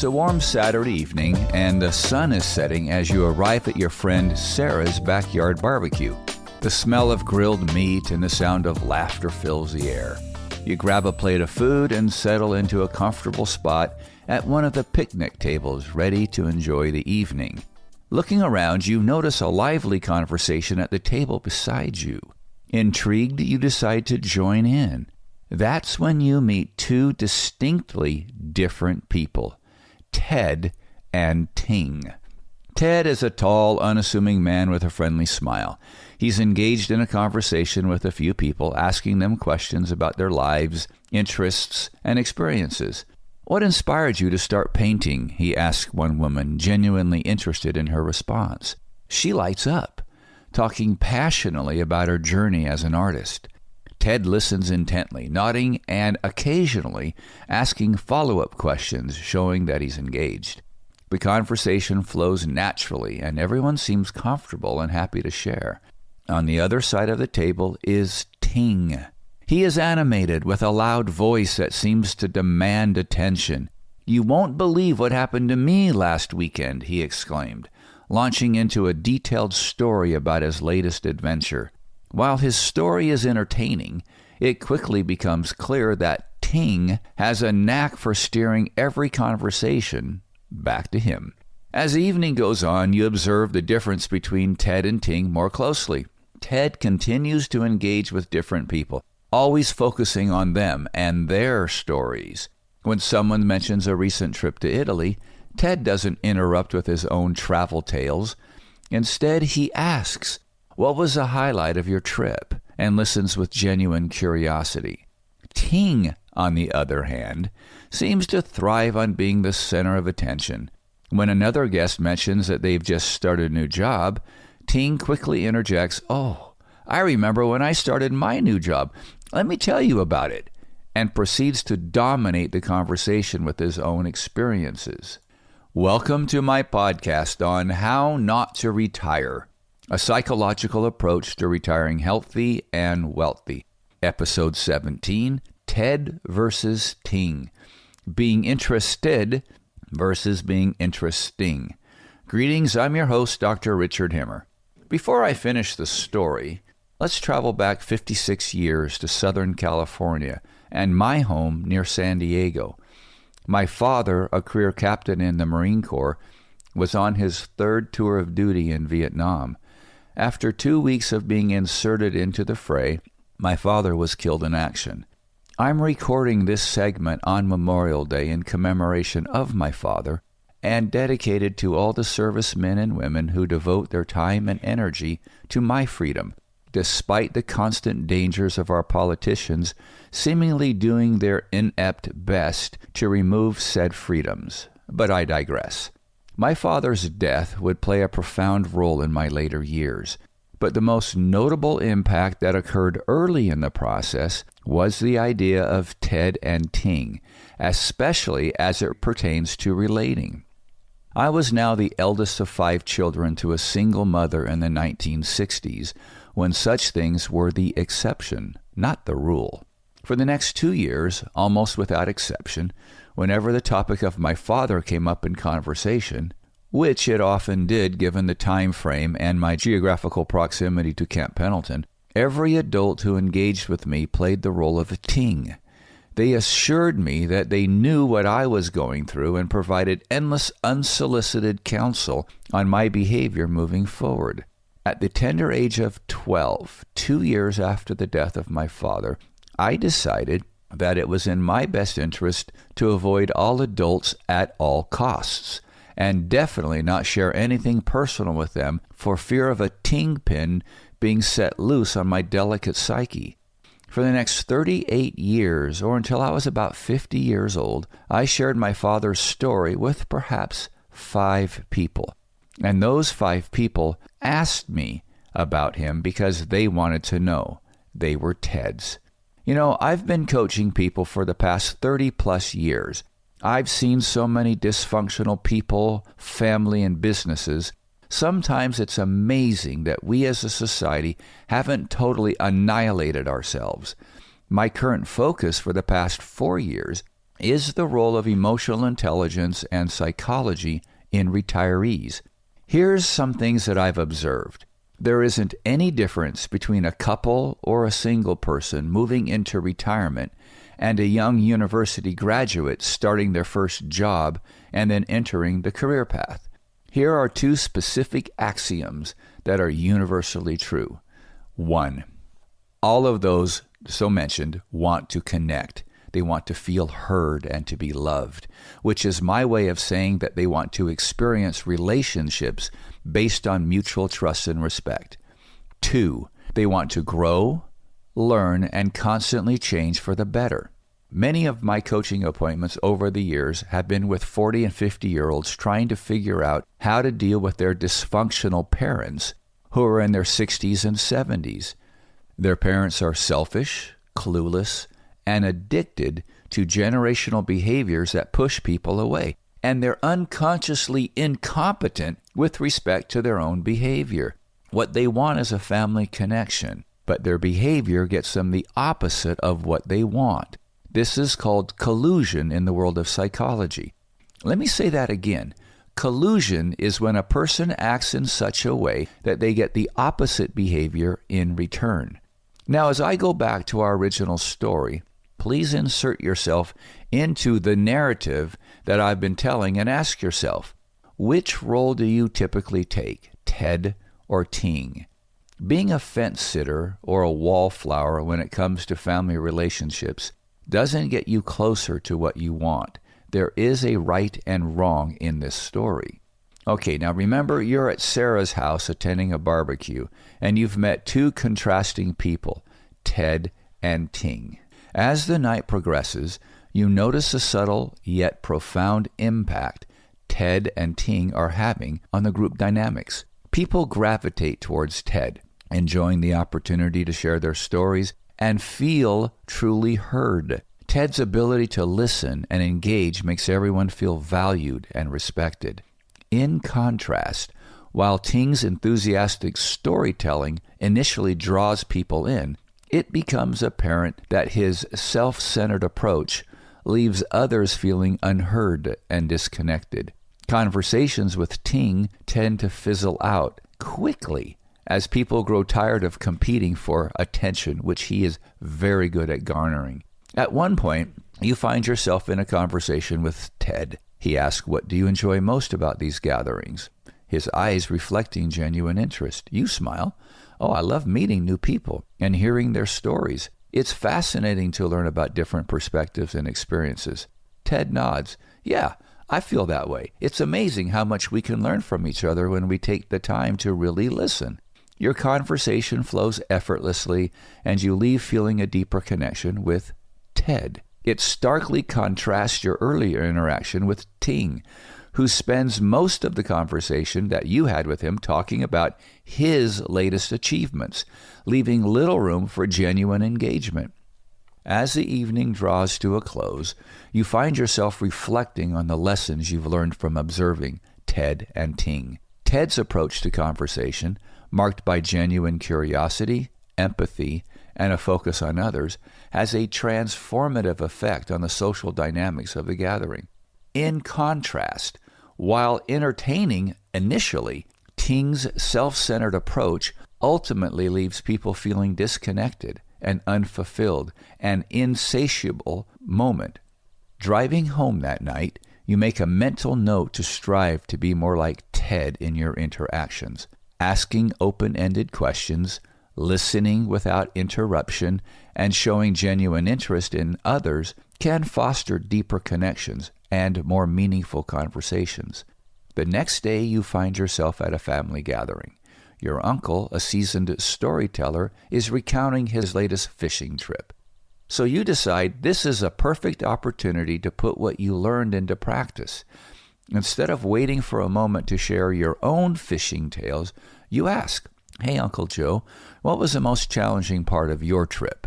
It's a warm Saturday evening, and the sun is setting as you arrive at your friend Sarah's backyard barbecue. The smell of grilled meat and the sound of laughter fills the air. You grab a plate of food and settle into a comfortable spot at one of the picnic tables, ready to enjoy the evening. Looking around, you notice a lively conversation at the table beside you. Intrigued, you decide to join in. That's when you meet two distinctly different people, Ted and Ting. Ted is a tall, unassuming man with a friendly smile. He's engaged in a conversation with a few people, asking them questions about their lives, interests, and experiences. "What inspired you to start painting?" he asked one woman, genuinely interested in her response. She lights up, talking passionately about her journey as an artist. Ted listens intently, nodding and occasionally asking follow-up questions, showing that he's engaged. The conversation flows naturally, and everyone seems comfortable and happy to share. On the other side of the table is Ting. He is animated with a loud voice that seems to demand attention. "You won't believe what happened to me last weekend," he exclaimed, launching into a detailed story about his latest adventure. While his story is entertaining, it quickly becomes clear that Ting has a knack for steering every conversation back to him. As the evening goes on, you observe the difference between Ted and Ting more closely. Ted continues to engage with different people, always focusing on them and their stories. When someone mentions a recent trip to Italy, Ted doesn't interrupt with his own travel tales. Instead, he asks, "What was the highlight of your trip?" and listens with genuine curiosity. Ting, on the other hand, seems to thrive on being the center of attention. When another guest mentions that they've just started a new job, Ting quickly interjects, "Oh, I remember when I started my new job. Let me tell you about it," and proceeds to dominate the conversation with his own experiences. Welcome to my podcast on How Not to Retire, a psychological approach to retiring healthy and wealthy. Episode 17, Ted versus Ting. Being interested versus being interesting. Greetings, I'm your host, Dr. Richard Himmer. Before I finish the story, let's travel back 56 years to Southern California and my home near San Diego. My father, a career captain in the Marine Corps, was on his third tour of duty in Vietnam. After 2 weeks of being inserted into the fray, my father was killed in action. I'm recording this segment on Memorial Day in commemoration of my father and dedicated to all the servicemen and women who devote their time and energy to my freedom, despite the constant dangers of our politicians seemingly doing their inept best to remove said freedoms. But I digress. My father's death would play a profound role in my later years, but the most notable impact that occurred early in the process was the idea of Ted and Ting, especially as it pertains to relating. I was now the eldest of 5 children to a single mother in the 1960s, when such things were the exception, not the rule. For the next 2 years, almost without exception, whenever the topic of my father came up in conversation, which it often did given the time frame and my geographical proximity to Camp Pendleton, every adult who engaged with me played the role of a Ting. They assured me that they knew what I was going through and provided endless unsolicited counsel on my behavior moving forward. At the tender age of 12, 2 years after the death of my father, I decided that it was in my best interest to avoid all adults at all costs, and definitely not share anything personal with them for fear of a Ting pin being set loose on my delicate psyche. For the next 38 years, or until I was about 50 years old, I shared my father's story with perhaps 5 people. And those 5 people asked me about him because they wanted to know. They were Ted's. You know, I've been coaching people for the past 30 plus years. I've seen so many dysfunctional people, family, and businesses. Sometimes it's amazing that we as a society haven't totally annihilated ourselves. My current focus for the past 4 years is the role of emotional intelligence and psychology in retirees. Here's some things that I've observed. There isn't any difference between a couple or a single person moving into retirement and a young university graduate starting their first job and then entering the career path. Here are two specific axioms that are universally true. 1, all of those so mentioned want to connect. They want to feel heard and to be loved, which is my way of saying that they want to experience relationships based on mutual trust and respect. 2, they want to grow, learn, and constantly change for the better. Many of my coaching appointments over the years have been with 40 and 50-year-olds trying to figure out how to deal with their dysfunctional parents who are in their 60s and 70s. Their parents are selfish, clueless, and addicted to generational behaviors that push people away. And they're unconsciously incompetent with respect to their own behavior. What they want is a family connection, but their behavior gets them the opposite of what they want. This is called collusion in the world of psychology. Let me say that again. Collusion is when a person acts in such a way that they get the opposite behavior in return. Now, as I go back to our original story, please insert yourself into the narrative that I've been telling and ask yourself, which role do you typically take, Ted or Ting? Being a fence sitter or a wallflower when it comes to family relationships doesn't get you closer to what you want. There is a right and wrong in this story. Okay, now remember, you're at Sarah's house attending a barbecue, and you've met two contrasting people, Ted and Ting. As the night progresses, you notice the subtle yet profound impact Ted and Ting are having on the group dynamics. People gravitate towards Ted, enjoying the opportunity to share their stories and feel truly heard. Ted's ability to listen and engage makes everyone feel valued and respected. In contrast, while Ting's enthusiastic storytelling initially draws people in, it becomes apparent that his self-centered approach leaves others feeling unheard and disconnected. Conversations with Ting tend to fizzle out quickly as people grow tired of competing for attention, which he is very good at garnering. At one point, you find yourself in a conversation with Ted. He asks, "What do you enjoy most about these gatherings?" His eyes reflecting genuine interest. You smile. "Oh, I love meeting new people and hearing their stories. It's fascinating to learn about different perspectives and experiences." Ted nods. "Yeah, I feel that way. It's amazing how much we can learn from each other when we take the time to really listen." Your conversation flows effortlessly, and you leave feeling a deeper connection with Ted. It starkly contrasts your earlier interaction with Ting, who spends most of the conversation that you had with him talking about his latest achievements, leaving little room for genuine engagement. As the evening draws to a close, you find yourself reflecting on the lessons you've learned from observing Ted and Ting. Ted's approach to conversation, marked by genuine curiosity, empathy, and a focus on others, has a transformative effect on the social dynamics of the gathering. In contrast, while entertaining initially, Ting's self-centered approach ultimately leaves people feeling disconnected and unfulfilled, an insatiable moment. Driving home that night, you make a mental note to strive to be more like Ted in your interactions, asking open-ended questions, listening without interruption, and showing genuine interest in others can foster deeper connections and more meaningful conversations. The next day, you find yourself at a family gathering. Your uncle, a seasoned storyteller, is recounting his latest fishing trip. So you decide this is a perfect opportunity to put what you learned into practice. Instead of waiting for a moment to share your own fishing tales, you ask, "Hey, Uncle Joe, what was the most challenging part of your trip?"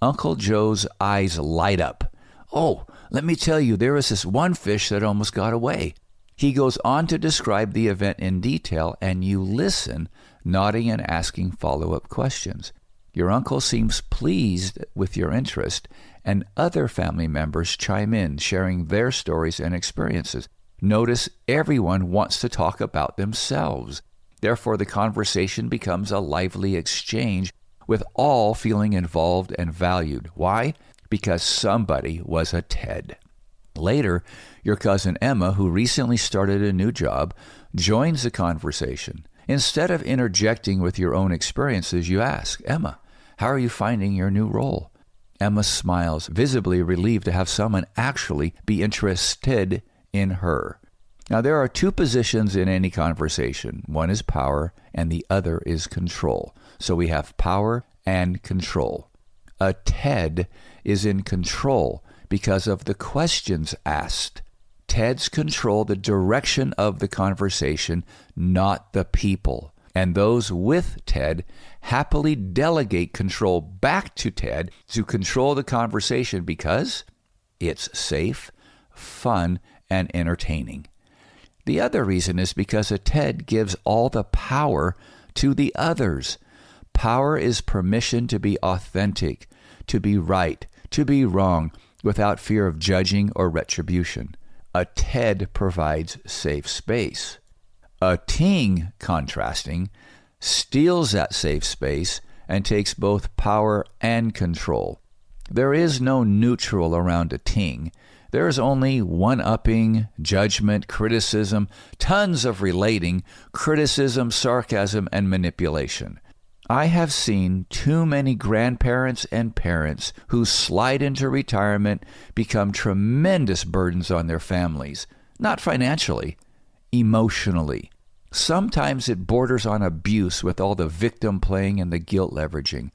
Uncle Joe's eyes light up. "Oh, let me tell you, there was this one fish that almost got away." He goes on to describe the event in detail, and you listen, nodding and asking follow-up questions. Your uncle seems pleased with your interest, and other family members chime in, sharing their stories and experiences. Notice everyone wants to talk about themselves. Therefore, the conversation becomes a lively exchange with all feeling involved and valued. Why? Because somebody was a Ted. Later, your cousin Emma, who recently started a new job, joins the conversation. Instead of interjecting with your own experiences, you ask, Emma, how are you finding your new role? Emma smiles, visibly relieved to have someone actually be interested in her. Now, there are two positions in any conversation. One is power, and the other is control. So we have power and control. A Ted is in control because of the questions asked. Teds control the direction of the conversation, not the people. And those with Ted happily delegate control back to Ted to control the conversation because it's safe, fun, and entertaining. The other reason is because a Ted gives all the power to the others. Power is permission to be authentic, to be right, to be wrong, without fear of judging or retribution. A Ted provides safe space. A TING, contrasting, steals that safe space and takes both power and control. There is no neutral around a TING. There is only one-upping, judgment, criticism, tons of relating, criticism, sarcasm, and manipulation. I have seen too many grandparents and parents who slide into retirement become tremendous burdens on their families, not financially, emotionally. Sometimes it borders on abuse with all the victim playing and the guilt leveraging.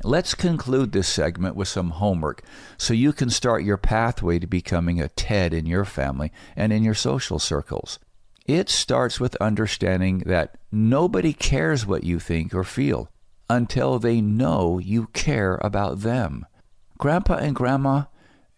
Let's conclude this segment with some homework so you can start your pathway to becoming a Ted in your family and in your social circles. It starts with understanding that nobody cares what you think or feel until they know you care about them. Grandpa and Grandma,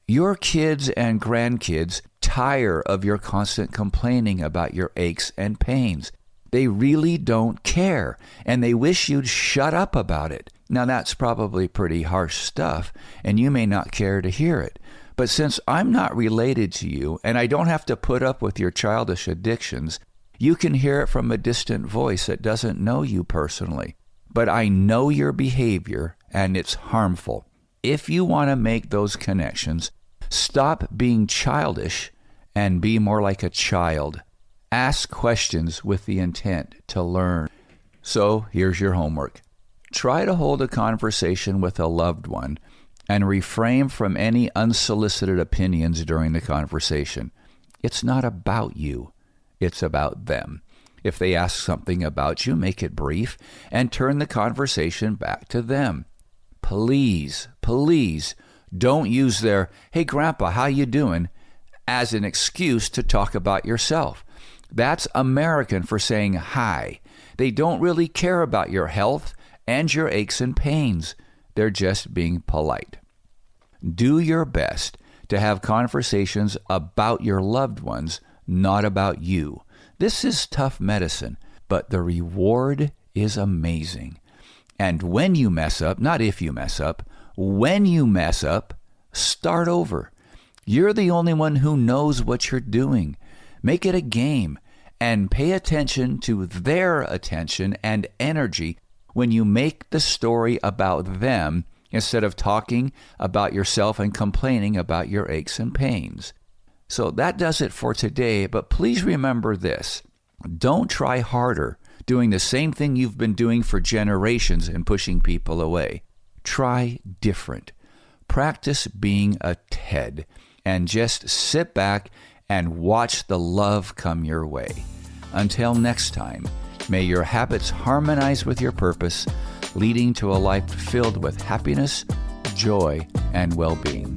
your kids and grandkids tire of your constant complaining about your aches and pains. They really don't care, and they wish you'd shut up about it. Now, that's probably pretty harsh stuff, and you may not care to hear it. But since I'm not related to you, and I don't have to put up with your childish addictions, you can hear it from a distant voice that doesn't know you personally. But I know your behavior, and it's harmful. If you want to make those connections, stop being childish and be more like a child. Ask questions with the intent to learn. So here's your homework. Try to hold a conversation with a loved one and refrain from any unsolicited opinions during the conversation. It's not about you. It's about them. If they ask something about you, make it brief and turn the conversation back to them. Please, please don't use their, "Hey, Grandpa, how you doing?" as an excuse to talk about yourself. That's American for saying hi. They don't really care about your health and your aches and pains. They're just being polite. Do your best to have conversations about your loved ones, not about you. This is tough medicine, but the reward is amazing. And when you mess up, not if you mess up, when you mess up, start over. You're the only one who knows what you're doing. Make it a game and pay attention to their attention and energy when you make the story about them instead of talking about yourself and complaining about your aches and pains. So that does it for today, but please remember this. Don't try harder doing the same thing you've been doing for generations and pushing people away. Try different. Practice being a Ted and just sit back and watch the love come your way. Until next time, may your habits harmonize with your purpose, leading to a life filled with happiness, joy, and well-being.